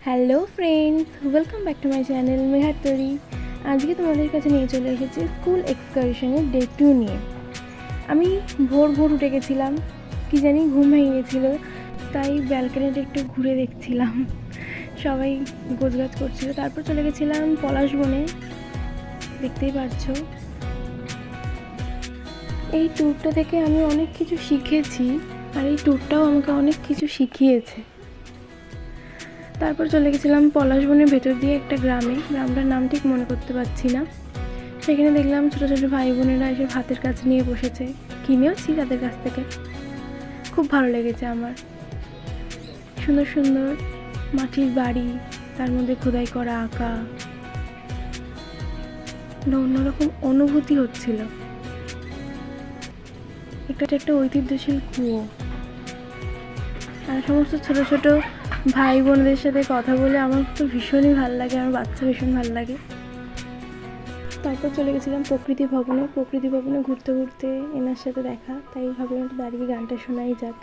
Hello friends, welcome back to my channel Mehar Tori. আজকে তোমাদের কাছে নিয়ে চলে এসেছি স্কুল এক্সকারশনের ডে 2 নিয়ে। আমি ভোর উঠে গেছিলাম, কি জানি ঘুম ভেঙে গেছিলো, তাই ব্যালকনিটা একটু ঘুরে দেখছিলাম। সবাই গোছগাছ করছিল। তারপর চলে গেছিলাম পলাশ বনে, দেখতেই পাচ্ছ। এই ট্যুরটা থেকে আমি অনেক কিছু শিখেছি, আর এই ট্যুরটাও আমাকে অনেক কিছু শিখিয়েছে। তারপর চলে গেছিলাম পলাশবনের ভেতর দিয়ে একটা গ্রামটার নাম ঠিক মনে করতে পারছি না। সেখানে দেখলাম ছোটো ছোটো ভাই বোনেরা এসে ভাতের কাছে নিয়ে বসেছে, কিনেওছি তাদের কাছ থেকে। খুব ভালো লেগেছে আমার। সুন্দর সুন্দর মাটির বাড়ি, তার মধ্যে খোদাই করা আঁকা, অন্যরকম অনুভূতি হচ্ছিল। একটা ঐতিহ্যশীল কুয়ো, আর সমস্ত ছোটো ছোটো ভাই বোনদের সাথে কথা বলে আমার তো ভীষণই ভালো লাগে, আমার বাচ্চা ভীষণ ভালো লাগে। তারপর চলে গেছিলাম প্রকৃতি ভবনে ঘুরতে ঘুরতে এনার সাথে দেখা, তাই ভাবলাম একটু দাঁড়িয়ে গানটা শোনাই যাক।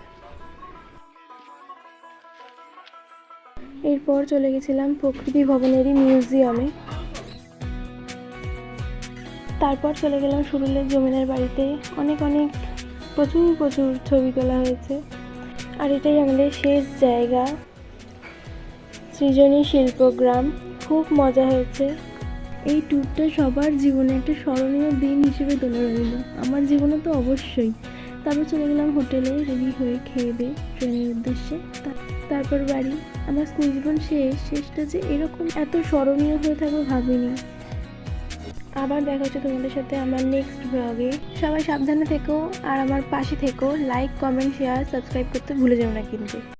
এরপর চলে গেছিলাম প্রকৃতি ভবনেরই মিউজিয়ামে। তারপর চলে গেলাম সুরুলের জমিদার বাড়িতে। অনেক প্রচুর ছবি তোলা হয়েছে। আর এটাই আমাদের শেষ জায়গা, সৃজনী শিল্পগ্রাম। খুব মজা হয়েছে। এই ট্যুরটা সবার জীবনে একটা স্মরণীয় দিন হিসেবে তুলে রইল, আমার জীবনে তো অবশ্যই। তারপর চলে গেলাম হোটেলে, রেডি হয়ে খেয়ে দিয়ে ট্রেনের উদ্দেশ্যে। তারপর বাড়ি। আমার স্কুল জীবন শেষটা যে এরকম এত স্মরণীয় হয়ে থাকবে ভাবিনি। আবার দেখা হচ্ছে তোমাদের সাথে আমার নেক্সট ব্লগে। সবাই সাবধানে থেকো আর আমার পাশে থেকো। লাইক, কমেন্ট, শেয়ার, সাবস্ক্রাইব করতে ভুলে যাও না কিন্তু।